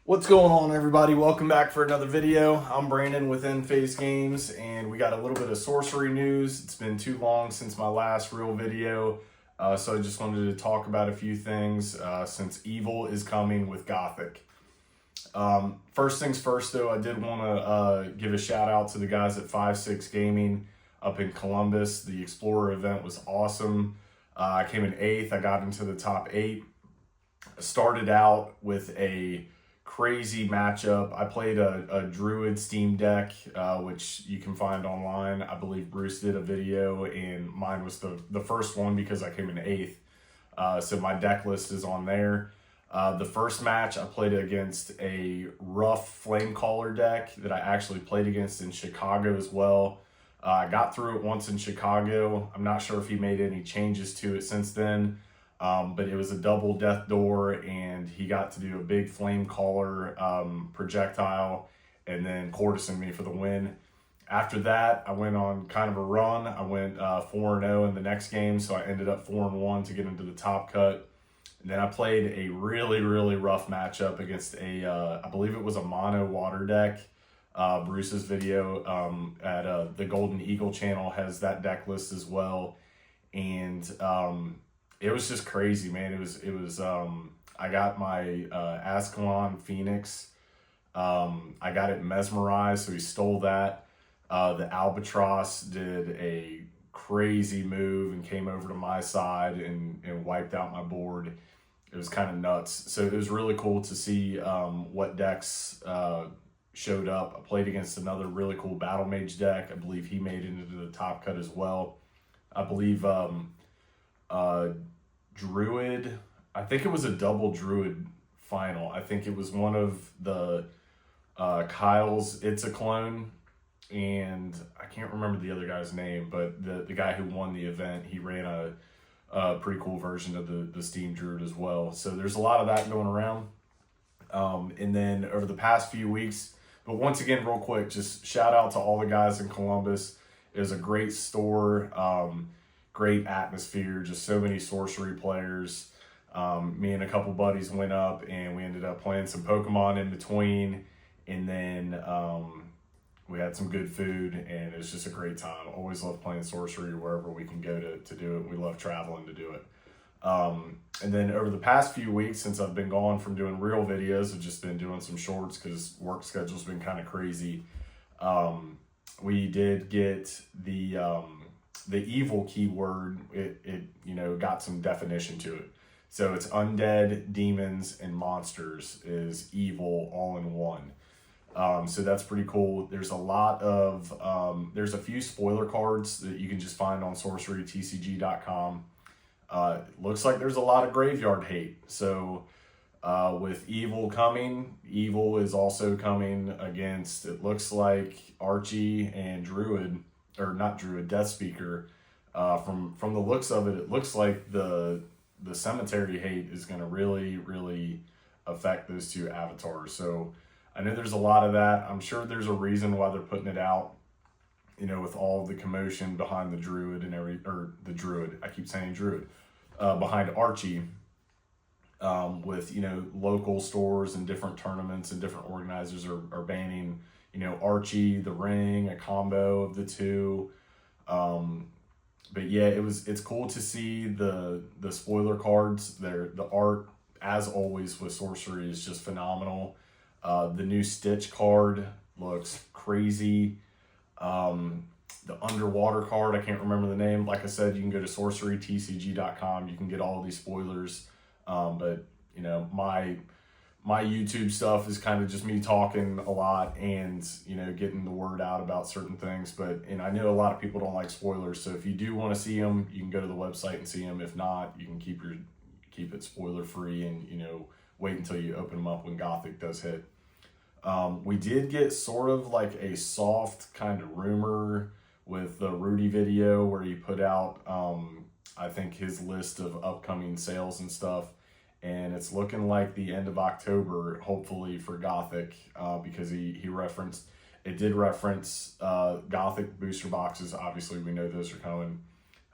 What's going on, everybody? Welcome back for another video. I'm Brandon with EndFaze Games, and we got a little bit of sorcery news. It's been too long since my last real video, so I just wanted to talk about a few things since Evil is coming with Gothic. First things first, though, I did want to give a shout out to the guys at 5-6 Gaming up in Columbus. The Explorer event was awesome. I came in 8th. I got into the top 8. I started out with a crazy matchup. I played a Druid Steam deck, which you can find online. I believe Bruce did a video, and mine was the first one because I came in 8th. So my deck list is on there. The first match, I played against a rough Flamecaller deck that I actually played against in Chicago as well. I got through it once in Chicago. I'm not sure if he made any changes to it since then. But it was a double death door, and he got to do a big Flamecaller projectile and then courtesing me for the win. After that, I went on kind of a run. I went 4-0 in the next game, so I ended up 4-1 to get into the top cut. And then I played a really rough matchup against I believe it was a mono water deck. Bruce's video at the Golden Eagle channel has that deck list as well. And it was just crazy, man. It was I got my Ascalon Phoenix. I got it mesmerized, so he stole that. The Albatross did a crazy move and came over to my side and wiped out my board. It was kind of nuts. So it was really cool to see what decks showed up. I played against another really cool Battle Mage deck. I believe he made it into the top cut as well. I believe Druid, I think it was a double Druid final. I think it was one of the Kyle's It's a Clone, and I can't remember the other guy's name, but the guy who won the event, he ran a pretty cool version of the Steam Druid as well. So there's a lot of that going around. And then over the past few weeks, but once again, real quick, just shout out to all the guys in Columbus. It was a great store. Great atmosphere, just so many sorcery players. Me and a couple buddies went up and we ended up playing some Pokemon in between, and then we had some good food, and it was just a great time. Always love playing sorcery wherever we can go to do it. We love traveling to do it. And then over the past few weeks, since I've been gone from doing real videos, I've just been doing some shorts because work schedule's been kind of crazy. We did get the evil keyword. It got some definition to it. So it's undead, demons, and monsters is evil all in one. So that's pretty cool. There's a lot of there's a few spoiler cards that you can just find on sorcerytcg.com. Looks like there's a lot of graveyard hate. So with evil coming, evil is also coming against, it looks like, Archie and Druid, or not Druid, Death Speaker. From the looks of it, it looks like the cemetery hate is going to really affect those two avatars. So I know there's a lot of that. I'm sure there's a reason why they're putting it out, with all the commotion behind the Druid and the Druid. I keep saying Druid. Behind Archie, with, local stores and different tournaments and different organizers are banning, Archie, the Ring, a combo of the two. But yeah, it's cool to see the spoiler cards. The art, as always with sorcery, is just phenomenal. The new Stitch card looks crazy. The underwater card, I can't remember the name. Like I said, you can go to sorcerytcg.com. You can get all of these spoilers. But my YouTube stuff is kind of just me talking a lot and, getting the word out about certain things. And I know a lot of people don't like spoilers. So if you do want to see them, you can go to the website and see them. If not, you can keep it spoiler free and, wait until you open them up when Gothic does hit. We did get sort of like a soft kind of rumor with the Rudy video where he put out, I think, his list of upcoming sales and stuff. And it's looking like the end of October, hopefully, for Gothic, because he did reference Gothic booster boxes. Obviously, we know those are coming.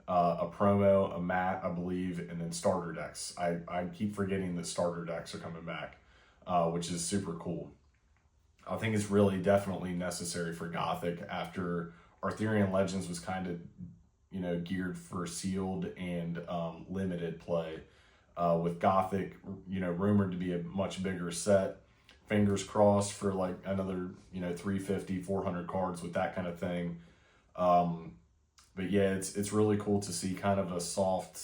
A promo, a mat, I believe, and then starter decks. I keep forgetting that starter decks are coming back. which is super cool. I think it's really definitely necessary for Gothic after Arthurian Legends was kind of, geared for sealed and limited play. With Gothic, rumored to be a much bigger set. Fingers crossed for like another, 350, 400 cards with that kind of thing. But yeah, it's really cool to see kind of a soft,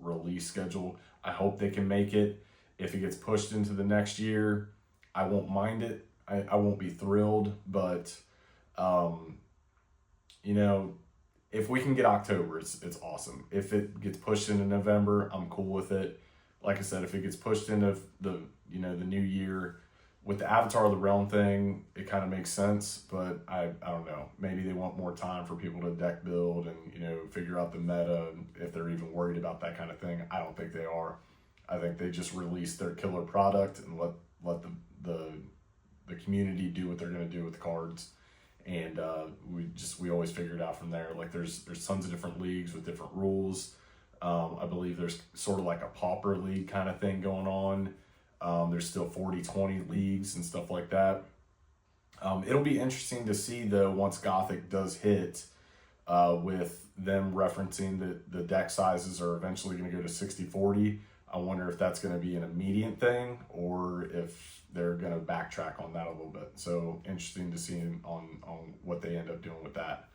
release schedule. I hope they can make it. If it gets pushed into the next year, I won't mind it. I won't be thrilled, but if we can get October, it's awesome. If it gets pushed into November, I'm cool with it. Like I said, if it gets pushed into the new year with the Avatar of the Realm thing, it kind of makes sense. But I don't know. Maybe they want more time for people to deck build and figure out the meta, and if they're even worried about that kind of thing. I don't think they are. I think they just release their killer product and let the community do what they're going to do with the cards. And we always figure it out from there. Like there's tons of different leagues with different rules. I believe there's sort of like a pauper league kind of thing going on. There's still 40-20 leagues and stuff like that. It'll be interesting to see though once Gothic does hit, with them referencing that the deck sizes are eventually going to go to 60-40. I wonder if that's going to be an immediate thing or if they're going to backtrack on that a little bit. So interesting to see on what they end up doing with that.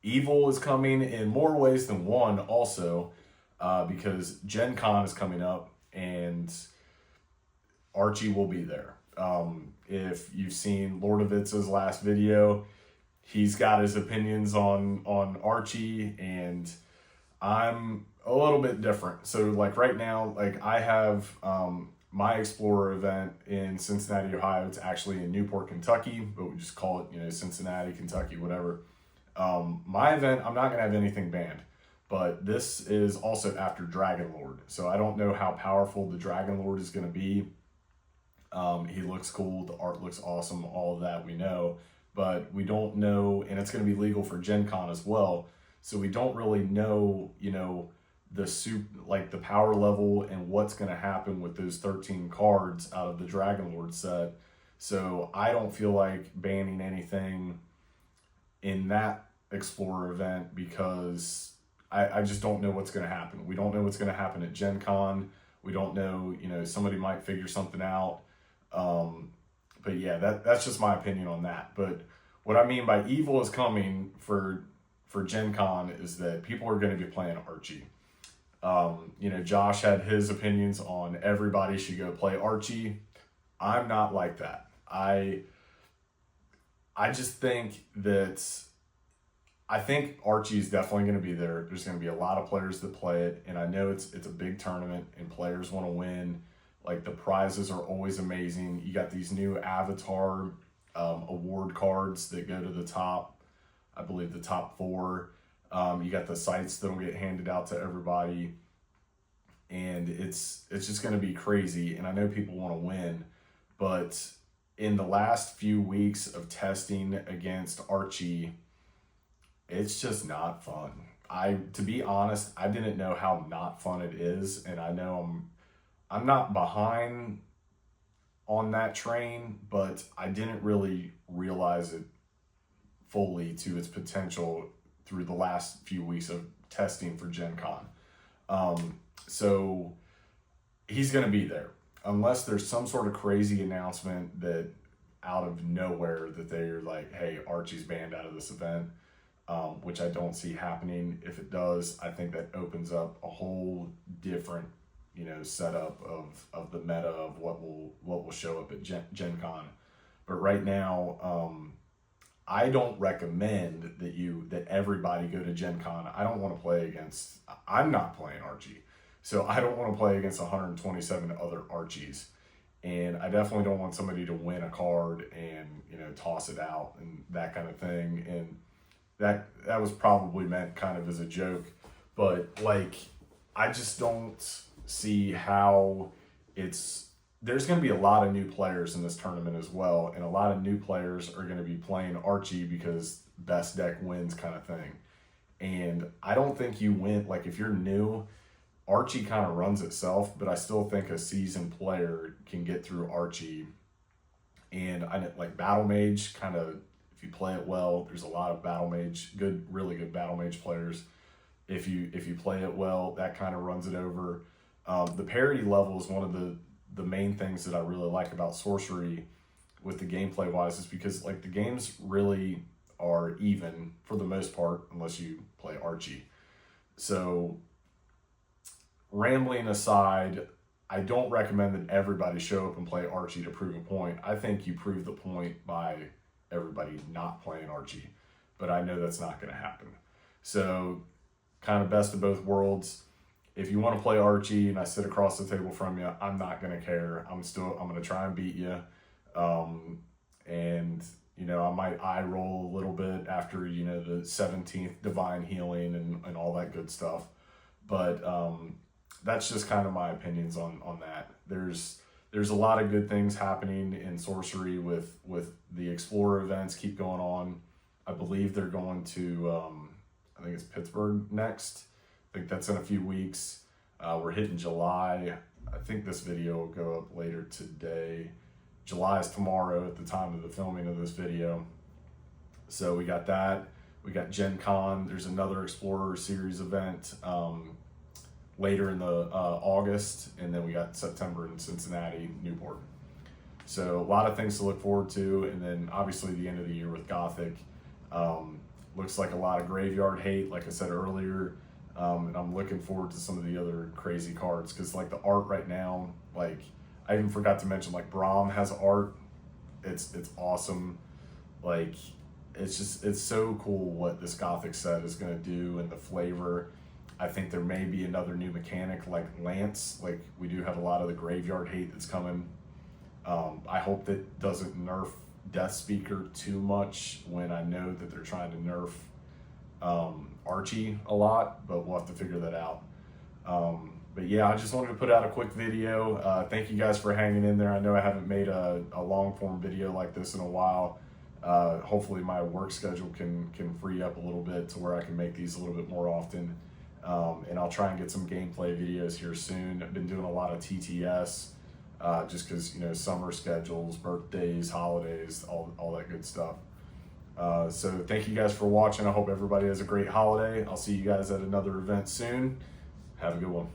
Evil is coming in more ways than one also, because Gencon is coming up and Archie will be there. If you've seen Lord of Itz's last video, he's got his opinions on Archie, and I'm a little bit different. So like right now, like I have my Explorer event in Cincinnati, Ohio. It's actually in Newport, Kentucky, but we just call it, Cincinnati, Kentucky, whatever. My event, I'm not gonna have anything banned, but this is also after Dragon Lord. So I don't know how powerful the Dragon Lord is gonna be. He looks cool, the art looks awesome, all of that we know, but we don't know, and it's gonna be legal for Gen Con as well. So we don't really know, the power level and what's going to happen with those 13 cards out of the Dragon Lord set. So I don't feel like banning anything in that Explorer event because I just don't know what's going to happen. We don't know what's going to happen at Gen Con. We don't know, somebody might figure something out. But yeah, that's just my opinion on that. But what I mean by evil is coming for Gen Con is that people are going to be playing Archie. Josh had his opinions on everybody should go play Archie. I'm not like that. I just think that Archie is definitely going to be there. There's going to be a lot of players that play it, and I know it's a big tournament and players want to win. Like the prizes are always amazing. You got these new Avatar award cards that go to the top. I believe the top 4. You got the sites that'll get handed out to everybody, and it's just going to be crazy. And I know people want to win, but in the last few weeks of testing against Archie, it's just not fun. To be honest, I didn't know how not fun it is, and I know I'm not behind on that train, but I didn't really realize it fully to its potential through the last few weeks of testing for Gen Con. So he's going to be there unless there's some sort of crazy announcement that out of nowhere that they're like, hey, Archie's banned out of this event, which I don't see happening. If it does, I think that opens up a whole different, setup of the meta of what will show up at Gen Con. But right now, I don't recommend that everybody go to Gen Con. I don't want to play against, I'm not playing Archie. So I don't want to play against 127 other Archies. And I definitely don't want somebody to win a card and, toss it out and that kind of thing. And that was probably meant kind of as a joke. But I just don't see how there's going to be a lot of new players in this tournament as well, and a lot of new players are going to be playing Archie because best deck wins kind of thing. And I don't think you win, if you're new, Archie kind of runs itself, but I still think a seasoned player can get through Archie. And I like Battle Mage, kind of, if you play it well, there's a lot of Battle Mage, really good Battle Mage players. If you play it well, that kind of runs it over. The parity level is one of the main things that I really like about Sorcery with the gameplay wise, is because like the games really are even for the most part, unless you play Archie. So rambling aside, I don't recommend that everybody show up and play Archie to prove a point. I think you prove the point by everybody not playing Archie, but I know that's not going to happen. So kind of best of both worlds. If you want to play Archie and I sit across the table from you, I'm not going to care. I'm going to try and beat you. And, you know, I might eye roll a little bit after, you know, the 17th divine healing and all that good stuff. But that's just kind of my opinions on that. There's a lot of good things happening in Sorcery with the Explorer events keep going on. I believe they're going to, I think it's Pittsburgh next. I think that's in a few weeks. We're hitting July. I think this video will go up later today. July is tomorrow at the time of the filming of this video. So we got that. We got Gencon. There's another Explorer Series event later in the August, and then we got September in Cincinnati, Newport. So a lot of things to look forward to, and then obviously the end of the year with Gothic. Looks like a lot of graveyard hate, like I said earlier, and I'm looking forward to some of the other crazy cards, because like the art right now, like I even forgot to mention, like Braum has art. It's awesome. Like it's so cool what this Gothic set is going to do and the flavor. I think there may be another new mechanic like Lance. Like we do have a lot of the graveyard hate that's coming. I hope that doesn't nerf Death Speaker too much, when I know that they're trying to nerf Archie a lot, but we'll have to figure that out. But yeah, I just wanted to put out a quick video. Thank you guys for hanging in there. I know I haven't made a long form video like this in a while. Hopefully my work schedule can free up a little bit to where I can make these a little bit more often. And I'll try and get some gameplay videos here soon. I've been doing a lot of TTS, just because, you know, summer schedules, birthdays, holidays, all that good stuff. So thank you guys for watching. I hope everybody has a great holiday. I'll see you guys at another event soon. Have a good one.